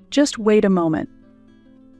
Just wait a moment.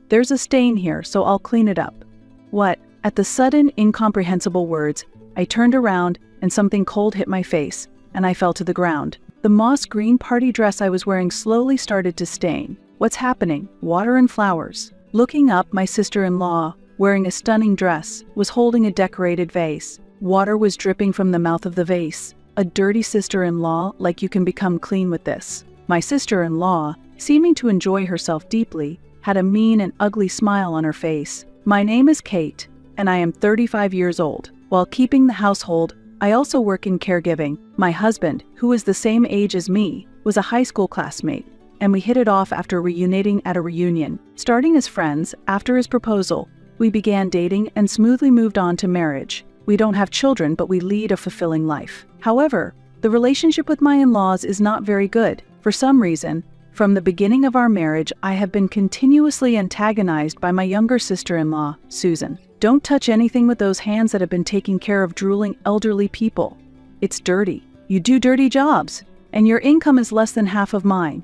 There's a stain here, so I'll clean it up. What? At the sudden, incomprehensible words, I turned around and something cold hit my face, and I fell to the ground. The moss green party dress I was wearing slowly started to stain. What's happening? Water and flowers. Looking up, my sister-in-law, wearing a stunning dress, was holding a decorated vase. Water was dripping from the mouth of the vase. A dirty sister-in-law, like you can become clean with this. My sister-in-law, seeming to enjoy herself deeply, had a mean and ugly smile on her face. My name is Kate, and I am 35 years old. While keeping the household, I also work in caregiving. My husband, who is the same age as me, was a high school classmate, and we hit it off after reuniting at a reunion. Starting as friends, after his proposal, we began dating and smoothly moved on to marriage. We don't have children, but we lead a fulfilling life. However, the relationship with my in-laws is not very good. For some reason, from the beginning of our marriage, I have been continuously antagonized by my younger sister-in-law, Susan. Don't touch anything with those hands that have been taking care of drooling elderly people. It's dirty. You do dirty jobs, and your income is less than half of mine.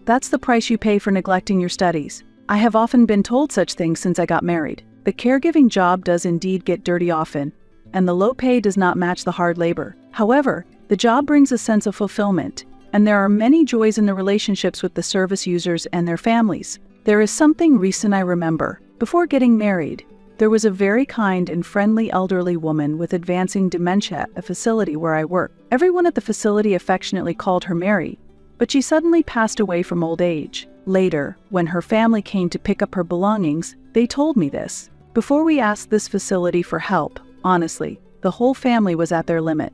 That's the price you pay for neglecting your studies. I have often been told such things since I got married. The caregiving job does indeed get dirty often, and the low pay does not match the hard labor. However, the job brings a sense of fulfillment, and there are many joys in the relationships with the service users and their families. There is something recent I remember. Before getting married, there was a very kind and friendly elderly woman with advancing dementia at a facility where I work. Everyone at the facility affectionately called her Mary, but she suddenly passed away from old age. Later, when her family came to pick up her belongings, they told me this. Before we asked this facility for help, honestly, the whole family was at their limit.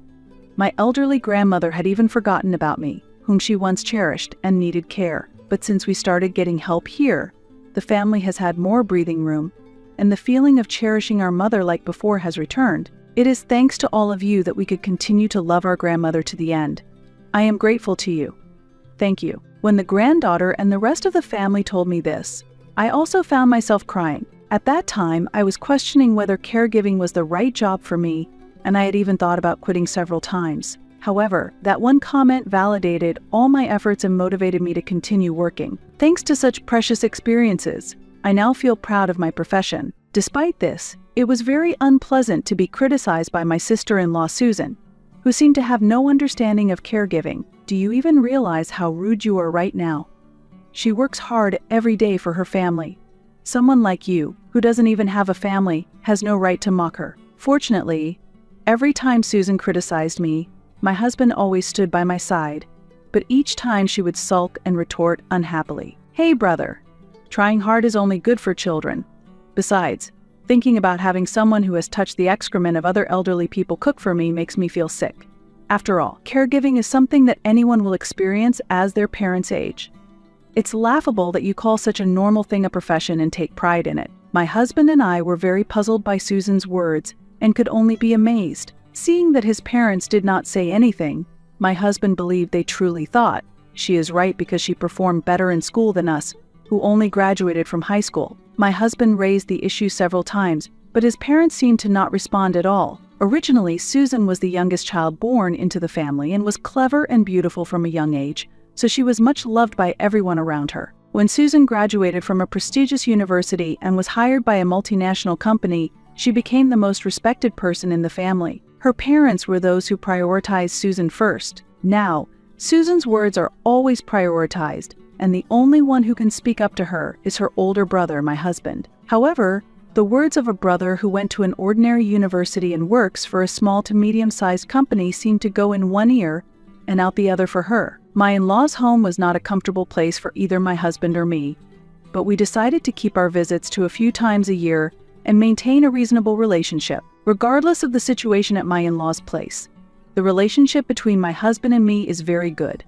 My elderly grandmother had even forgotten about me, whom she once cherished and needed care. But since we started getting help here, the family has had more breathing room, and the feeling of cherishing our mother like before has returned. It is thanks to all of you that we could continue to love our grandmother to the end. I am grateful to you. Thank you. When the granddaughter and the rest of the family told me this, I also found myself crying. At that time, I was questioning whether caregiving was the right job for me, and I had even thought about quitting several times. However, that one comment validated all my efforts and motivated me to continue working. Thanks to such precious experiences, I now feel proud of my profession. Despite this, it was very unpleasant to be criticized by my sister-in-law Susan, who seemed to have no understanding of caregiving. Do you even realize how rude you are right now? She works hard every day for her family. Someone like you, who doesn't even have a family, has no right to mock her. Fortunately, every time Susan criticized me, my husband always stood by my side, but each time she would sulk and retort unhappily. Hey brother, trying hard is only good for children. Besides, thinking about having someone who has touched the excrement of other elderly people cook for me makes me feel sick. After all, caregiving is something that anyone will experience as their parents age. It's laughable that you call such a normal thing a profession and take pride in it. My husband and I were very puzzled by Susan's words and could only be amazed. Seeing that his parents did not say anything, my husband believed they truly thought, she is right because she performed better in school than us, who only graduated from high school. My husband raised the issue several times, but his parents seemed to not respond at all. Originally, Susan was the youngest child born into the family and was clever and beautiful from a young age, so she was much loved by everyone around her. When Susan graduated from a prestigious university and was hired by a multinational company, she became the most respected person in the family. Her parents were those who prioritized Susan first. Now, Susan's words are always prioritized, and the only one who can speak up to her is her older brother, my husband. However, the words of a brother who went to an ordinary university and works for a small to medium-sized company seemed to go in one ear and out the other for her. My in-laws' home was not a comfortable place for either my husband or me, but we decided to keep our visits to a few times a year and maintain a reasonable relationship. Regardless of the situation at my in-laws' place, the relationship between my husband and me is very good.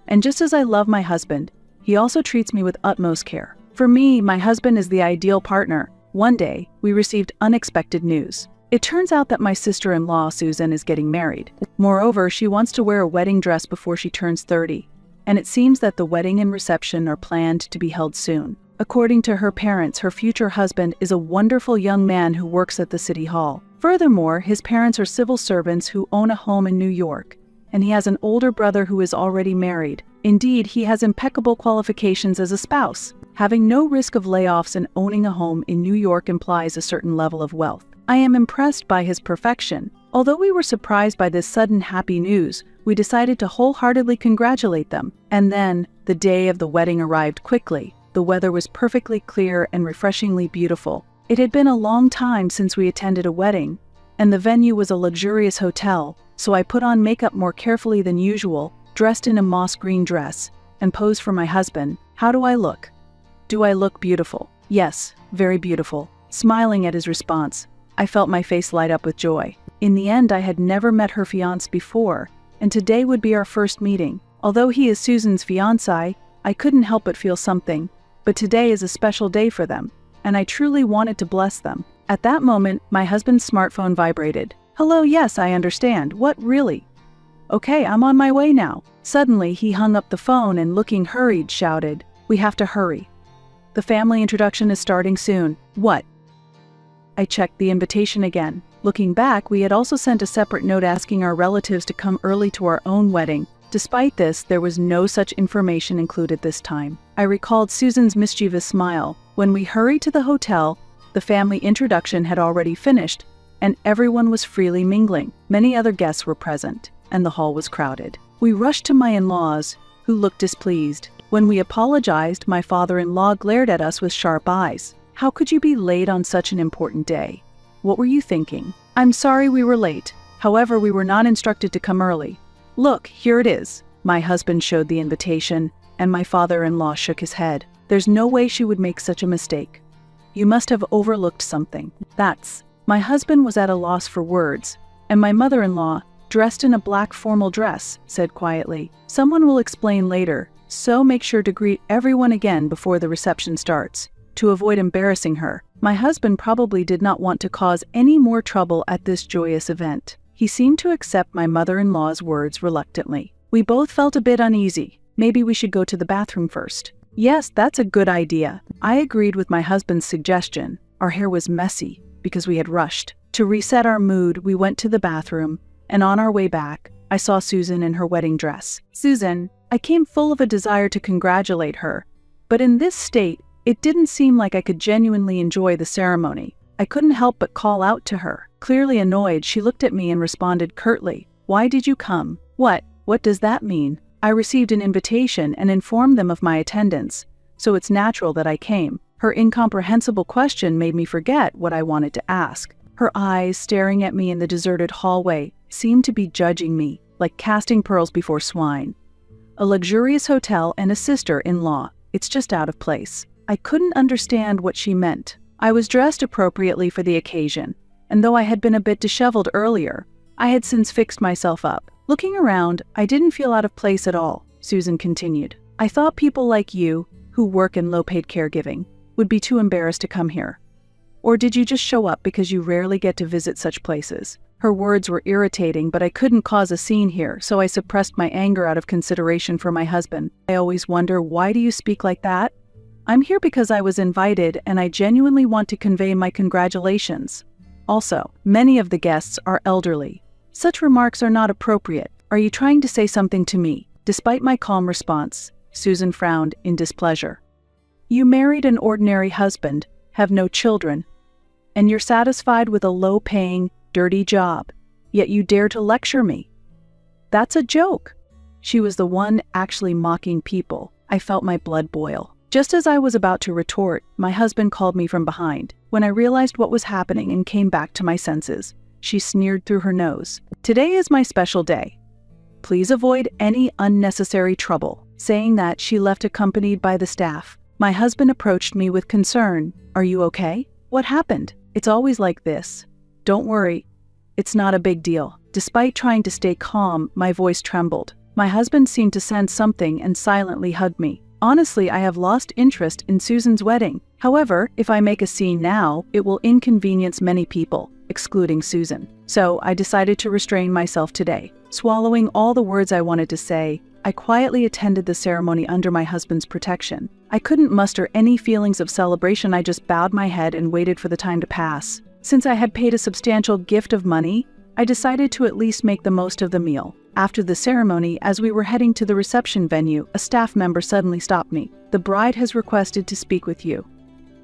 And just as I love my husband, he also treats me with utmost care. For me, my husband is the ideal partner. One day, we received unexpected news. It turns out that my sister-in-law, Susan, is getting married. Moreover, she wants to wear a wedding dress before she turns 30, and it seems that the wedding and reception are planned to be held soon. According to her parents, her future husband is a wonderful young man who works at the city hall. Furthermore, his parents are civil servants who own a home in New York, and he has an older brother who is already married. Indeed, he has impeccable qualifications as a spouse. Having no risk of layoffs and owning a home in New York implies a certain level of wealth. I am impressed by his perfection. Although we were surprised by this sudden happy news, we decided to wholeheartedly congratulate them. And then, the day of the wedding arrived quickly. The weather was perfectly clear and refreshingly beautiful. It had been a long time since we attended a wedding, and the venue was a luxurious hotel, so I put on makeup more carefully than usual, dressed in a moss green dress, and posed for my husband. How do I look? Do I look beautiful? Yes, very beautiful. Smiling at his response, I felt my face light up with joy. In the end, I had never met her fiancé before, and today would be our first meeting. Although he is Susan's fiancé, I couldn't help but feel something. But today is a special day for them, and I truly wanted to bless them. At that moment, my husband's smartphone vibrated. Hello, yes, I understand. What, really? Okay, I'm on my way now. Suddenly, he hung up the phone and, looking hurried, shouted, "We have to hurry. The family introduction is starting soon." What? I checked the invitation again. Looking back, we had also sent a separate note asking our relatives to come early to our own wedding. Despite this, there was no such information included this time. I recalled Susan's mischievous smile. When we hurried to the hotel, the family introduction had already finished, and everyone was freely mingling. Many other guests were present, and the hall was crowded. We rushed to my in-laws, who looked displeased. When we apologized, my father-in-law glared at us with sharp eyes. How could you be late on such an important day? What were you thinking? I'm sorry we were late. However, we were not instructed to come early. Look, here it is. My husband showed the invitation, and my father-in-law shook his head. There's no way she would make such a mistake. You must have overlooked something. My husband was at a loss for words, and my mother-in-law, dressed in a black formal dress, said quietly, "Someone will explain later, so make sure to greet everyone again before the reception starts." To avoid embarrassing her, my husband probably did not want to cause any more trouble at this joyous event. He seemed to accept my mother-in-law's words reluctantly. We both felt a bit uneasy. Maybe we should go to the bathroom first. Yes, that's a good idea. I agreed with my husband's suggestion. Our hair was messy because we had rushed. To reset our mood, we went to the bathroom, and on our way back, I saw Susan in her wedding dress. Susan, I came full of a desire to congratulate her, but in this state, it didn't seem like I could genuinely enjoy the ceremony. I couldn't help but call out to her. Clearly annoyed, she looked at me and responded curtly, "Why did you come?" What does that mean? I received an invitation and informed them of my attendance, so it's natural that I came. Her incomprehensible question made me forget what I wanted to ask. Her eyes, staring at me in the deserted hallway, seemed to be judging me, like casting pearls before swine. A luxurious hotel and a sister-in-law. It's just out of place. I couldn't understand what she meant. I was dressed appropriately for the occasion, and though I had been a bit disheveled earlier, I had since fixed myself up. Looking around, I didn't feel out of place at all, Susan continued. I thought people like you, who work in low-paid caregiving, would be too embarrassed to come here. Or did you just show up because you rarely get to visit such places? Her words were irritating, but I couldn't cause a scene here, so I suppressed my anger out of consideration for my husband. I always wonder, why do you speak like that? I'm here because I was invited, and I genuinely want to convey my congratulations. Also, many of the guests are elderly. Such remarks are not appropriate. Are you trying to say something to me? Despite my calm response, Susan frowned in displeasure. You married an ordinary husband, have no children, and you're satisfied with a low-paying, dirty job, yet you dare to lecture me. That's a joke. She was the one actually mocking people. I felt my blood boil. Just as I was about to retort, my husband called me from behind. When I realized what was happening and came back to my senses, she sneered through her nose. Today is my special day. Please avoid any unnecessary trouble. Saying that, she left accompanied by the staff. My husband approached me with concern. Are you okay? What happened? It's always like this. Don't worry. It's not a big deal. Despite trying to stay calm, my voice trembled. My husband seemed to sense something and silently hugged me. Honestly, I have lost interest in Susan's wedding. However, if I make a scene now, it will inconvenience many people, excluding Susan. So I decided to restrain myself today. Swallowing all the words I wanted to say, I quietly attended the ceremony under my husband's protection. I couldn't muster any feelings of celebration. I just bowed my head and waited for the time to pass. Since I had paid a substantial gift of money, I decided to at least make the most of the meal. After the ceremony, as we were heading to the reception venue, a staff member suddenly stopped me. "The bride has requested to speak with you.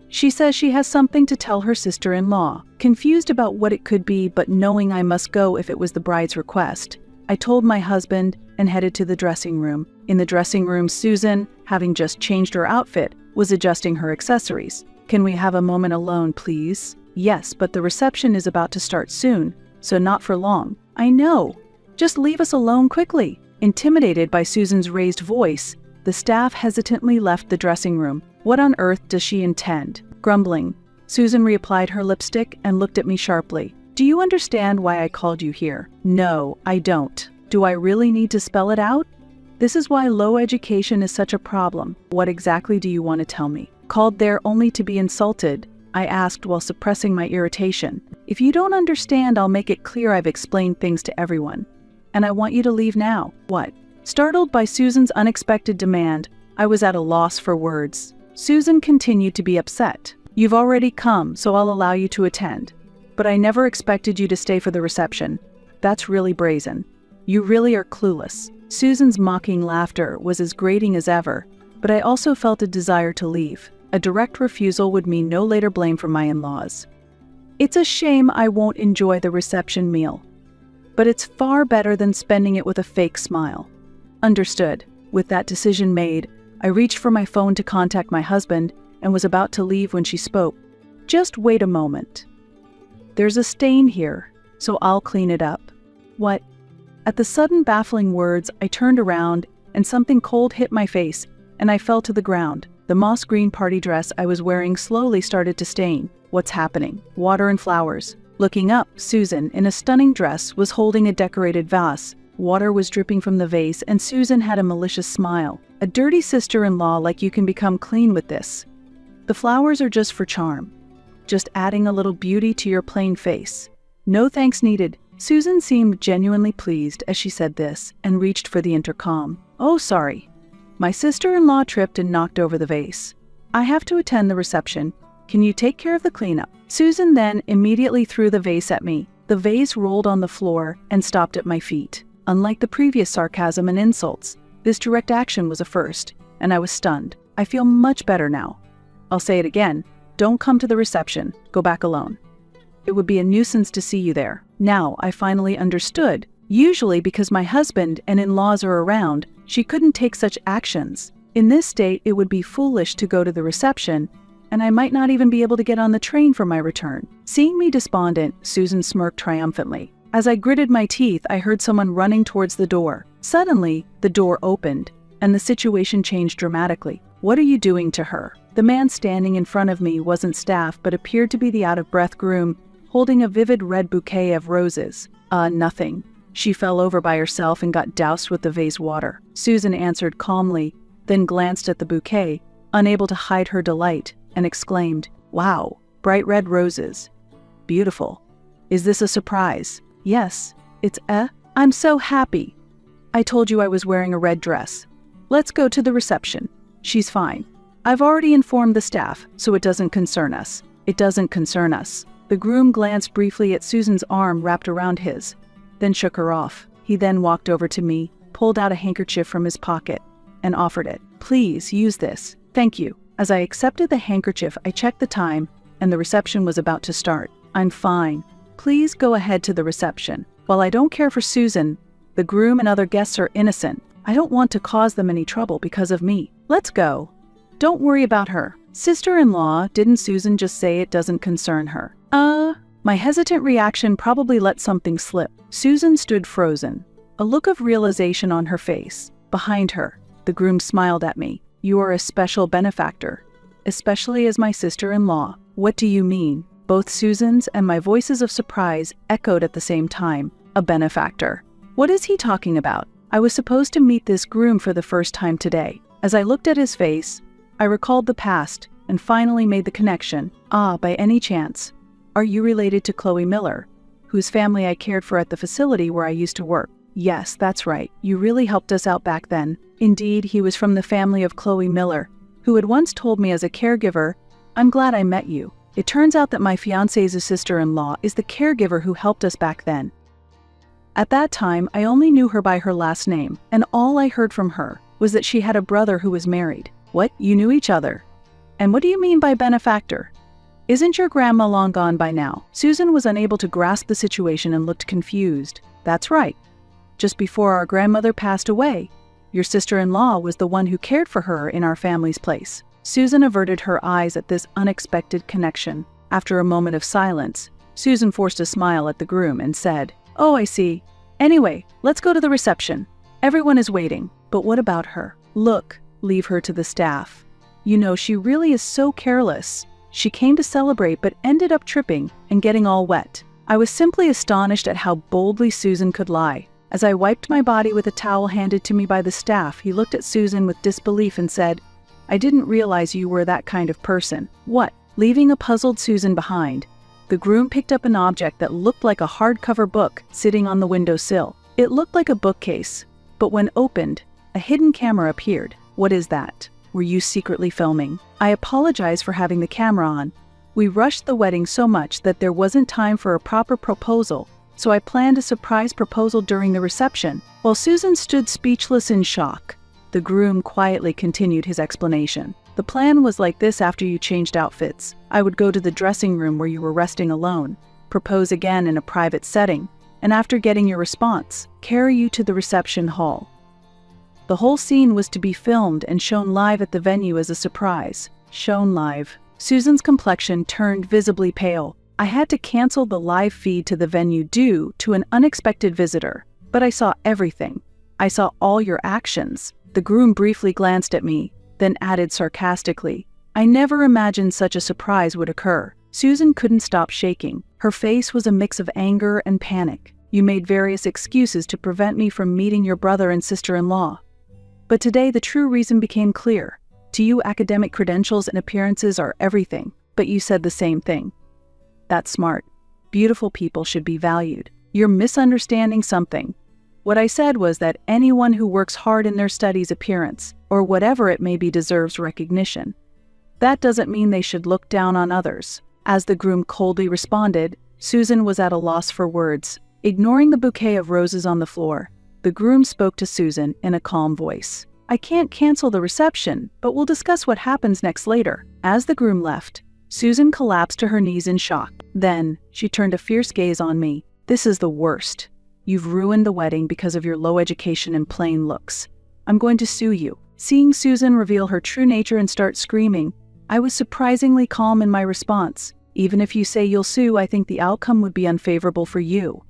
She says she has something to tell her sister-in-law." Confused about what it could be, but knowing I must go if it was the bride's request, I told my husband and headed to the dressing room. In the dressing room, Susan, having just changed her outfit, was adjusting her accessories. "Can we have a moment alone, please?" "Yes, but the reception is about to start soon, so not for long." "I know. Just leave us alone quickly." Intimidated by Susan's raised voice, the staff hesitantly left the dressing room. What on earth does she intend? Grumbling, Susan reapplied her lipstick and looked at me sharply. "Do you understand why I called you here?" "No, I don't." "Do I really need to spell it out?" "This is why low education is such a problem." "What exactly do you want to tell me?" "Called there only to be insulted," I asked while suppressing my irritation. "If you don't understand, I'll make it clear I've explained things to everyone. And I want you to leave now." "What?" Startled by Susan's unexpected demand, I was at a loss for words. Susan continued to be upset. "You've already come, so I'll allow you to attend. But I never expected you to stay for the reception. That's really brazen. You really are clueless." Susan's mocking laughter was as grating as ever, but I also felt a desire to leave. A direct refusal would mean no later blame from my in-laws. It's a shame I won't enjoy the reception meal, but it's far better than spending it with a fake smile. Understood. With that decision made, I reached for my phone to contact my husband and was about to leave when she spoke. "Just wait a moment. There's a stain here, so I'll clean it up." "What?" At the sudden baffling words, I turned around and something cold hit my face and I fell to the ground. The moss green party dress I was wearing slowly started to stain. "What's happening?" "Water and flowers." Looking up, Susan, in a stunning dress, was holding a decorated vase. Water was dripping from the vase and Susan had a malicious smile. "A dirty sister-in-law like you can become clean with this. The flowers are just for charm. Just adding a little beauty to your plain face. No thanks needed." Susan seemed genuinely pleased as she said this and reached for the intercom. "Oh, sorry. My sister-in-law tripped and knocked over the vase. I have to attend the reception. Can you take care of the cleanup?" Susan then immediately threw the vase at me. The vase rolled on the floor and stopped at my feet. Unlike the previous sarcasm and insults, this direct action was a first, and I was stunned. "I feel much better now. I'll say it again. Don't come to the reception. Go back alone. It would be a nuisance to see you there." Now I finally understood. Usually because my husband and in-laws are around, she couldn't take such actions. In this state, it would be foolish to go to the reception, and I might not even be able to get on the train for my return. Seeing me despondent, Susan smirked triumphantly. As I gritted my teeth, I heard someone running towards the door. Suddenly, the door opened, and the situation changed dramatically. "What are you doing to her?" The man standing in front of me wasn't staff but appeared to be the out-of-breath groom, holding a vivid red bouquet of roses. Nothing. She fell over by herself and got doused with the vase water." Susan answered calmly, then glanced at the bouquet, unable to hide her delight, and exclaimed, "Wow, bright red roses. Beautiful. Is this a surprise?" "Yes, I'm so happy. I told you I was wearing a red dress. Let's go to the reception. She's fine. I've already informed the staff, so it doesn't concern us." "It doesn't concern us." The groom glanced briefly at Susan's arm wrapped around his, then shook her off. He then walked over to me, pulled out a handkerchief from his pocket, and offered it. "Please use this. Thank you." As I accepted the handkerchief, I checked the time, and the reception was about to start. "I'm fine. Please go ahead to the reception. While I don't care for Susan, the groom and other guests are innocent. I don't want to cause them any trouble because of me. Let's go. Don't worry about her." "Sister-in-law, didn't Susan just say it doesn't concern her?" My hesitant reaction probably let something slip. Susan stood frozen, a look of realization on her face. Behind her, the groom smiled at me. "You are a special benefactor, especially as my sister-in-law." "What do you mean?" Both Susan's and my voices of surprise echoed at the same time. "A benefactor? What is he talking about?" I was supposed to meet this groom for the first time today. As I looked at his face, I recalled the past and finally made the connection. By any chance, are you related to Chloe Miller, whose family I cared for at the facility where I used to work? "Yes, that's right. You really helped us out back then." Indeed, he was from the family of Chloe Miller, who had once told me as a caregiver, "I'm glad I met you." It turns out that my fiancé's sister-in-law is the caregiver who helped us back then. At that time, I only knew her by her last name, and all I heard from her was that she had a brother who was married. What? You knew each other? And what do you mean by benefactor? Isn't your grandma long gone by now? Susan was unable to grasp the situation and looked confused. That's right. Just before our grandmother passed away, your sister-in-law was the one who cared for her in our family's place. Susan averted her eyes at this unexpected connection. After a moment of silence, Susan forced a smile at the groom and said, "Oh, I see. Anyway, let's go to the reception. Everyone is waiting." "But what about her?" "Look, leave her to the staff. You know, she really is so careless. She came to celebrate but ended up tripping and getting all wet." I was simply astonished at how boldly Susan could lie. As I wiped my body with a towel handed to me by the staff, he looked at Susan with disbelief and said, "I didn't realize you were that kind of person." "What?" Leaving a puzzled Susan behind, the groom picked up an object that looked like a hardcover book sitting on the windowsill. It looked like a bookcase, but when opened, a hidden camera appeared. "What is that? Were you secretly filming?" I apologize for having the camera on. We rushed the wedding so much that there wasn't time for a proper proposal, so I planned a surprise proposal during the reception. While Susan stood speechless in shock, the groom quietly continued his explanation. "The plan was like this: after you changed outfits, I would go to the dressing room where you were resting alone, propose again in a private setting, and after getting your response, carry you to the reception hall. The whole scene was to be filmed and shown live at the venue as a surprise." Shown live. Susan's complexion turned visibly pale. I had to cancel the live feed to the venue due to an unexpected visitor. "But I saw everything. I saw all your actions." The groom briefly glanced at me, then added sarcastically, "I never imagined such a surprise would occur." Susan couldn't stop shaking. Her face was a mix of anger and panic. "You made various excuses to prevent me from meeting your brother and sister-in-law. But today the true reason became clear. To you, academic credentials and appearances are everything, but you said the same thing. That's smart. Beautiful people should be valued. You're misunderstanding something. What I said was that anyone who works hard in their studies' appearance, or whatever it may be, deserves recognition. That doesn't mean they should look down on others." As the groom coldly responded, Susan was at a loss for words. Ignoring the bouquet of roses on the floor, the groom spoke to Susan in a calm voice. "I can't cancel the reception, but we'll discuss what happens next later." As the groom left, Susan collapsed to her knees in shock. Then, she turned a fierce gaze on me. "This is the worst. You've ruined the wedding because of your low education and plain looks. I'm going to sue you." Seeing Susan reveal her true nature and start screaming, I was surprisingly calm in my response. "Even if you say you'll sue, I think the outcome would be unfavorable for you.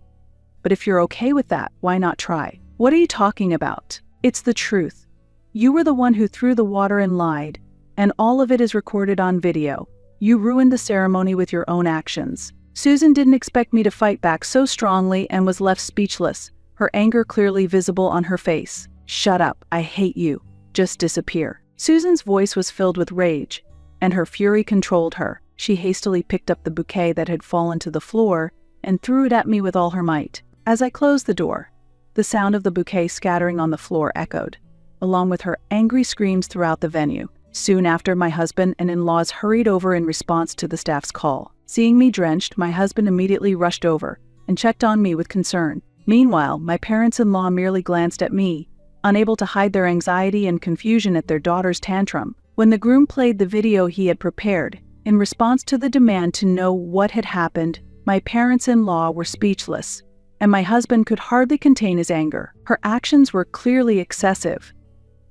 But if you're okay with that, why not try?" "What are you talking about? It's the truth. You were the one who threw the water and lied, and all of it is recorded on video. You ruined the ceremony with your own actions." Susan didn't expect me to fight back so strongly and was left speechless, her anger clearly visible on her face. "Shut up, I hate you. Just disappear." Susan's voice was filled with rage, and her fury controlled her. She hastily picked up the bouquet that had fallen to the floor and threw it at me with all her might. As I closed the door, the sound of the bouquet scattering on the floor echoed, along with her angry screams throughout the venue. Soon after, my husband and in-laws hurried over in response to the staff's call. Seeing me drenched, my husband immediately rushed over and checked on me with concern. Meanwhile, my parents-in-law merely glanced at me, unable to hide their anxiety and confusion at their daughter's tantrum. When the groom played the video he had prepared, in response to the demand to know what had happened, my parents-in-law were speechless, and my husband could hardly contain his anger. Her actions were clearly excessive.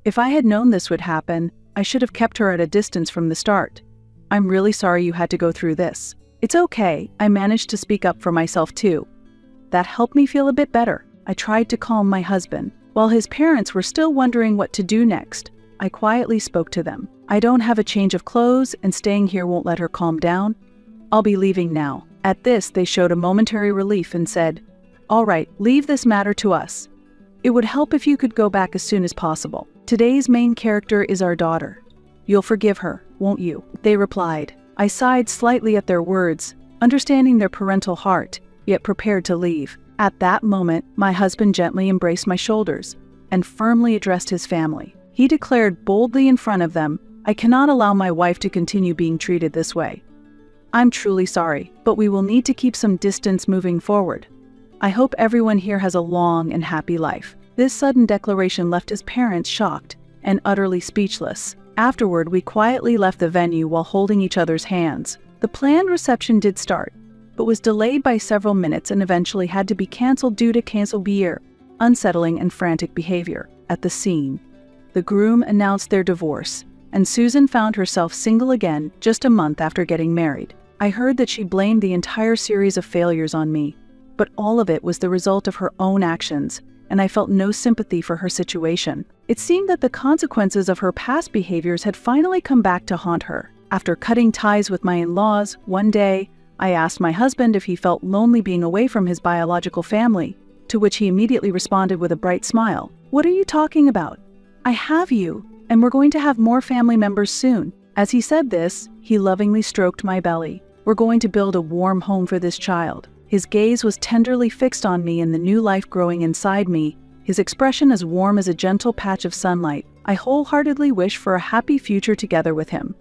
If I had known this would happen, I should have kept her at a distance from the start. "I'm really sorry you had to go through this." "It's okay, I managed to speak up for myself too." That helped me feel a bit better. I tried to calm my husband. While his parents were still wondering what to do next, I quietly spoke to them. "I don't have a change of clothes, and staying here won't let her calm down. I'll be leaving now." At this, they showed a momentary relief and said, "All right, leave this matter to us. It would help if you could go back as soon as possible. Today's main character is our daughter. You'll forgive her, won't you?" They replied. I sighed slightly at their words, understanding their parental heart, yet prepared to leave. At that moment, my husband gently embraced my shoulders and firmly addressed his family. He declared boldly in front of them, "I cannot allow my wife to continue being treated this way. I'm truly sorry, but we will need to keep some distance moving forward." I hope everyone here has a long and happy life." This sudden declaration left his parents shocked and utterly speechless. Afterward, we quietly left the venue while holding each other's hands. The planned reception did start, but was delayed by several minutes and eventually had to be canceled due to severe, unsettling and frantic behavior. At the scene, the groom announced their divorce, and Susan found herself single again just a month after getting married. I heard that she blamed the entire series of failures on me, but all of it was the result of her own actions, and I felt no sympathy for her situation. It seemed that the consequences of her past behaviors had finally come back to haunt her. After cutting ties with my in-laws, one day, I asked my husband if he felt lonely being away from his biological family, to which he immediately responded with a bright smile. "What are you talking about? I have you, and we're going to have more family members soon." As he said this, he lovingly stroked my belly. "We're going to build a warm home for this child." His gaze was tenderly fixed on me and the new life growing inside me, his expression as warm as a gentle patch of sunlight. I wholeheartedly wish for a happy future together with him.